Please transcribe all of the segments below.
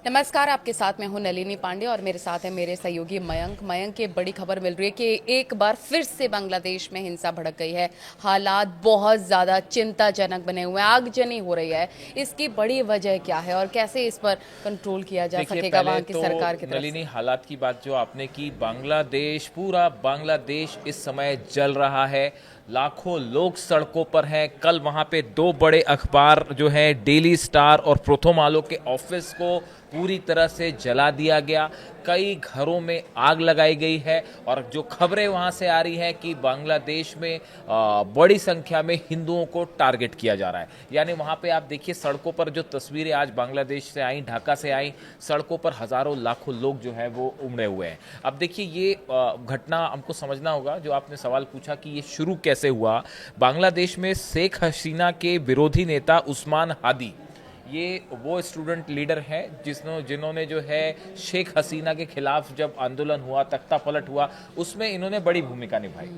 नमस्कार, आपके साथ मैं हूं नलिनी पांडे और मेरे साथ है मेरे सहयोगी मयंक की बड़ी खबर मिल रही है कि एक बार फिर से बांग्लादेश में हिंसा भड़क गई है। हालात बहुत ज़्यादा चिंताजनक बने हुए हैं, आगजनी हो रही है। इसकी बड़ी वजह क्या है और कैसे इस पर कंट्रोल किया जा देखिए, सकेगा पहले वहाँ की तो सरकार की तरफ नलिनी से? हालात की बात जो आपने की, बांग्लादेश, पूरा बांग्लादेश इस समय जल रहा है। लाखों लोग सड़कों पर हैं। कल वहां पे दो बड़े अखबार जो है डेली स्टार और प्रथम आलो के ऑफिस को पूरी तरह से जला दिया गया। कई घरों में आग लगाई गई है और जो खबरें वहां से आ रही हैं कि बांग्लादेश में बड़ी संख्या में हिंदुओं को टारगेट किया जा रहा है। यानी वहां पे आप देखिए, सड़कों पर जो तस्वीरें आज बांग्लादेश से आई, ढाका से आई, सड़कों पर हजारों लाखों लोग जो है वो उमड़े हुए हैं। अब देखिए, ये घटना हमको समझना होगा। जो आपने सवाल पूछा कि ये शुरू कैसे हुआ, बांग्लादेश में शेख हसीना के विरोधी नेता उस्मान हादी, ये वो स्टूडेंट लीडर हैं जिन्होंने जो है शेख हसीना के खिलाफ जब आंदोलन हुआ, तख्ता पलट हुआ, उसमें इन्होंने बड़ी भूमिका निभाई।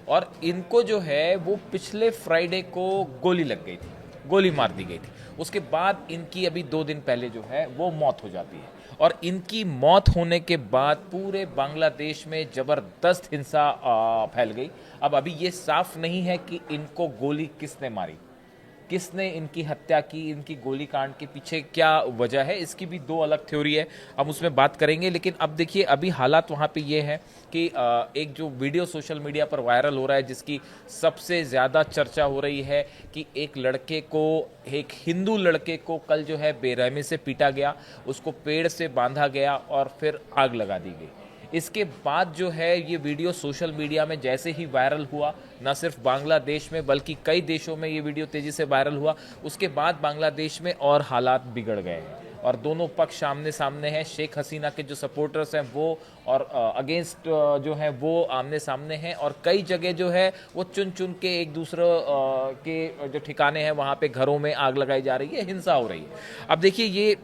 और इनको जो है वो पिछले फ्राइडे को गोली लग गई थी, गोली मार दी गई थी। उसके बाद इनकी अभी 2 दिन पहले जो है वो मौत हो जाती है। और इनकी मौत होने के बाद पूरे बांग्लादेश में जबरदस्त हिंसा फैल गई। अब अभी ये साफ नहीं है कि इनको गोली किसने मारी, किसने इनकी हत्या की, इनकी गोली कांड के पीछे क्या वजह है, इसकी भी दो अलग थ्योरी है, हम उसमें बात करेंगे। लेकिन अब देखिए, अभी हालात वहाँ पे ये है कि एक जो वीडियो सोशल मीडिया पर वायरल हो रहा है, जिसकी सबसे ज़्यादा चर्चा हो रही है, कि एक हिंदू लड़के को कल जो है बेरहमी से पीटा गया, उसको पेड़ से बांधा गया और फिर आग लगा दी गई। इसके बाद जो है ये वीडियो सोशल मीडिया में जैसे ही वायरल हुआ, न सिर्फ बांग्लादेश में बल्कि कई देशों में ये वीडियो तेजी से वायरल हुआ। उसके बाद बांग्लादेश में और हालात बिगड़ गए हैं और दोनों पक्ष आमने सामने हैं। शेख हसीना के जो सपोर्टर्स हैं वो और अगेंस्ट जो हैं वो आमने सामने हैं। और कई जगह जो है वो चुन चुन के एक दूसरे के जो ठिकाने हैं वहाँ पे घरों में आग लगाई जा रही है, हिंसा हो रही है। अब देखिए, ये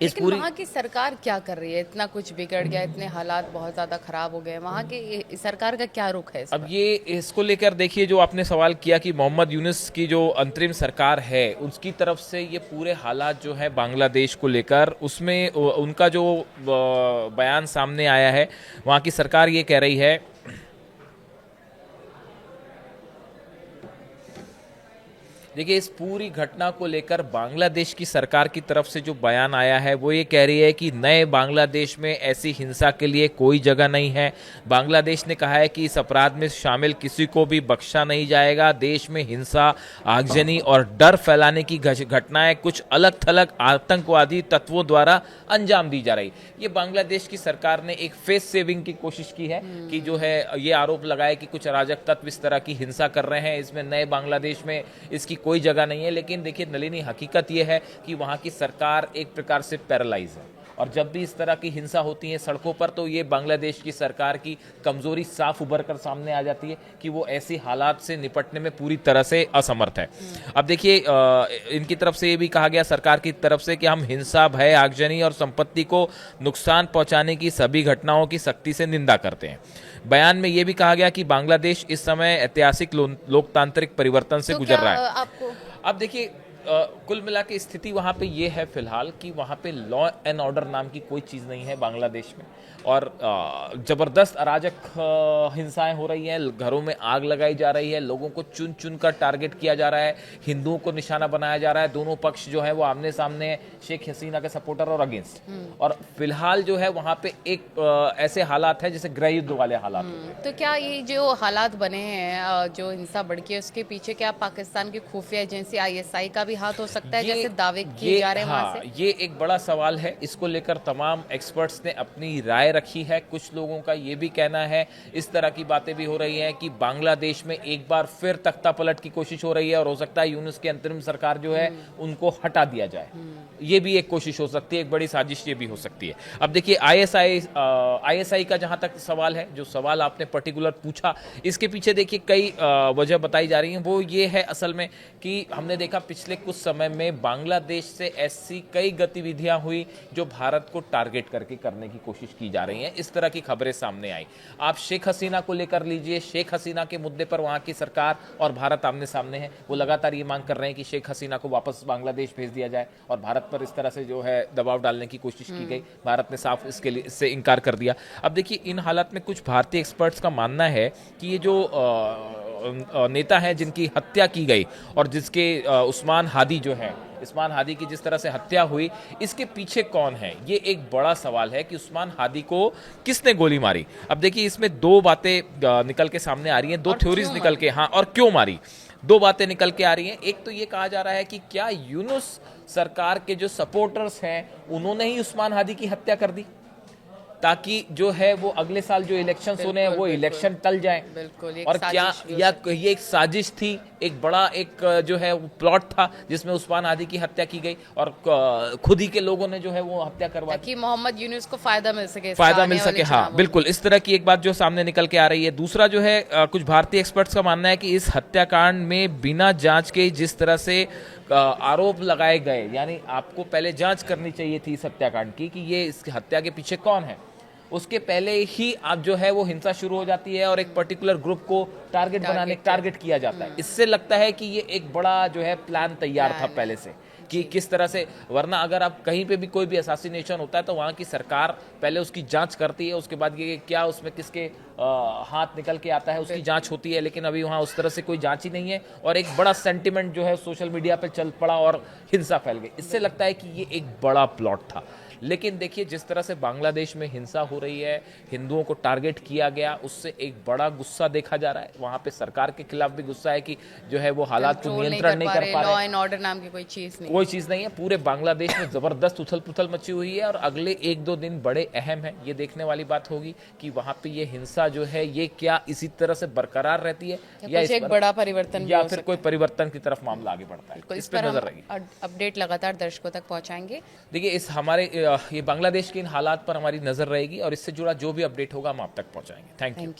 इस लेकिन पूरी वहाँ की सरकार क्या कर रही है? इतना कुछ बिगड़ गया, इतने हालात बहुत ज़्यादा खराब हो गए, वहाँ की सरकार का क्या रुख है इस अब पर? ये इसको लेकर देखिए, जो आपने सवाल किया कि मोहम्मद यूनुस की जो अंतरिम सरकार है उसकी तरफ से ये पूरे हालात जो है बांग्लादेश को लेकर, उसमें उनका जो बयान सामने आया है, वहाँ की सरकार ये कह रही है। देखिए, इस पूरी घटना को लेकर बांग्लादेश की सरकार की तरफ से जो बयान आया है वो ये कह रही है कि नए बांग्लादेश में ऐसी हिंसा के लिए कोई जगह नहीं है। बांग्लादेश ने कहा है कि इस अपराध में शामिल किसी को भी बख्शा नहीं जाएगा। देश में हिंसा, आगजनी और डर फैलाने की घटनाएं कुछ अलग थलग आतंकवादी तत्वों द्वारा अंजाम दी जा रही। ये बांग्लादेश की सरकार ने एक फेस सेविंग की कोशिश की है कि जो है ये आरोप लगाए कि कुछ अराजक तत्व इस तरह की हिंसा कर रहे हैं, इसमें नए बांग्लादेश में इसकी कोई जगह नहीं है। लेकिन देखिए नलिनी, हकीकत यह है कि वहां की सरकार एक प्रकार से पैरालाइज है और जब भी इस तरह की हिंसा होती है सड़कों पर, तो ये बांग्लादेश की सरकार की कमजोरी साफ उभर कर सामने आ जाती है कि वो ऐसी हालात से निपटने में पूरी तरह से असमर्थ है। अब देखिए, इनकी तरफ से ये भी कहा गया, सरकार की तरफ से, कि हम हिंसा, भय, आगजनी और संपत्ति को नुकसान पहुंचाने की सभी घटनाओं की सख्ती से निंदा करते हैं। बयान में यह भी कहा गया कि बांग्लादेश इस समय ऐतिहासिक लोकतांत्रिक परिवर्तन से तो गुजर क्या रहा है। आपको अब देखिए, कुल मिला के स्थिति वहाँ पे ये है फिलहाल कि वहाँ पे लॉ एंड ऑर्डर नाम की कोई चीज़ नहीं है बांग्लादेश में। और ज़बरदस्त अराजक हिंसाएं हो रही हैं, घरों में आग लगाई जा रही है, लोगों को चुन चुन कर टारगेट किया जा रहा है, हिंदुओं को निशाना बनाया जा रहा है। दोनों पक्ष जो है वो आमने सामने है, शेख हसीना के सपोर्टर और अगेंस्ट। और फिलहाल जो है वहाँ पे एक ऐसे हालात है जैसे गृह युद्ध वाले हालात होते हैं। तो क्या ये जो हालात बने हैं, जो हिंसा बढ़ी है, उसके पीछे क्या पाकिस्तान की खुफिया एजेंसी आईएसआई का भी हाथ हो सकता है, जैसे दावे किए जा रहे हैं वहां से? ये एक बड़ा सवाल है। इसको लेकर तमाम एक्सपर्ट्स ने अपनी राय रखी है। कुछ लोगों का ये भी कहना है, इस तरह की बातें भी हो रही हैं कि बांग्लादेश में एक बार फिर तख्ता पलट की कोशिश हो रही है और हो सकता है यूनुस की अंतरिम सरकार जो है उनको हटा दिया जाए। ये भी एक कोशिश हो सकती है, एक बड़ी साजिश ये भी हो सकती है। अब देखिए, आईएसआई का जहां तक सवाल है, जो सवाल आपने पर्टिकुलर पूछा, इसके पीछे देखिए कई वजह बताई जा रही हैं। वो ये है असल में कि हमने देखा पिछले कुछ समय में बांग्लादेश से ऐसी कई गतिविधियां हुई जो भारत को टारगेट करके करने की कोशिश की जा रही हैं। इस तरह की खबरें सामने आई। आप शेख हसीना को लेकर लीजिए, शेख हसीना के मुद्दे पर वहां की सरकार और भारत आमने सामने है। वो लगातार ये मांग कर रहे हैं कि शेख हसीना को वापस बांग्लादेश भेज दिया जाए और भारत पर इस तरह से जो है दबाव डालने की कोशिश की गई। भारत ने साफ इससे इनकार कर दिया। अब देखिए, इन हालात में कुछ भारतीय एक्सपर्ट्स का मानना है कि ये जो नेता हैं जिनकी हत्या की गई और जिसके उस्मान हादी की जिस तरह से हत्या हुई, इसके पीछे कौन है, ये एक बड़ा सवाल है कि उस्मान हादी को किसने गोली मारी। अब देखिए, इसमें दो बातें निकल के सामने आ रही हैं, दो थ्योरीज निकल के, हाँ, और क्यों मारी, दो बातें निकल के आ रही हैं। एक तो ये कहा जा रहा है कि क्या यूनुस सरकार के जो सपोर्टर्स हैं उन्होंने ही उस्मान हादी की हत्या कर दी, ताकि जो है वो अगले साल जो इलेक्शन होने हैं वो इलेक्शन टल जाए। बिल्कुल, और क्या ये एक साजिश थी, एक बड़ा एक जो है वो प्लॉट था जिसमें उस्मान हादी की हत्या की गई और खुद ही के लोगों ने जो है वो हत्या करवा दी कि मोहम्मद यूनुस को फायदा मिल सके, हाँ बिल्कुल, इस तरह की एक बात जो सामने निकल के आ रही है। दूसरा जो है, कुछ भारतीय एक्सपर्ट्स का मानना है कि इस हत्याकांड में बिना जांच के जिस तरह से आरोप लगाए गए, यानी आपको पहले जांच करनी चाहिए थी इस हत्याकांड की कि ये इस हत्या के पीछे कौन है, उसके पहले ही आप जो है वो हिंसा शुरू हो जाती है और एक पर्टिकुलर ग्रुप को टारगेट किया जाता है। इससे लगता है कि ये एक बड़ा जो है प्लान तैयार था पहले से कि किस तरह से, वरना अगर आप कहीं पे भी कोई भी असैसिनेशन होता है तो वहाँ की सरकार पहले उसकी जांच करती है, उसके बाद ये क्या उसमें किसके हाथ निकल के आता है उसकी जांच होती है। लेकिन अभी वहाँ उस तरह से कोई जांच ही नहीं है और एक बड़ा सेंटिमेंट जो है सोशल मीडिया पे चल पड़ा और हिंसा फैल गई। इससे लगता है कि ये एक बड़ा प्लॉट था। लेकिन देखिए, जिस तरह से बांग्लादेश में हिंसा हो रही है, हिंदुओं को टारगेट किया गया, उससे एक बड़ा गुस्सा देखा जा रहा है। वहाँ पे सरकार के खिलाफ भी गुस्सा है कि जो है वो हालात को नियंत्रण नहीं कर पा रहे, लॉ एंड ऑर्डर नाम की कोई चीज नहीं है। पूरे बांग्लादेश में जबरदस्त उथल पुथल मची हुई है और अगले एक दो दिन बड़े अहम है। ये देखने वाली बात होगी कि वहाँ पे ये हिंसा जो है ये क्या इसी तरह से बरकरार रहती है या एक बड़ा परिवर्तन या फिर कोई परिवर्तन की तरफ मामला आगे बढ़ता है। इस पर नजर रहेगी। अपडेट लगातार दर्शकों तक पहुंचाएंगे। देखिए, इस हमारे ये बांग्लादेश के इन हालात पर हमारी नजर रहेगी और इससे जुड़ा जो भी अपडेट होगा हम आप तक पहुंचाएंगे। Thank you.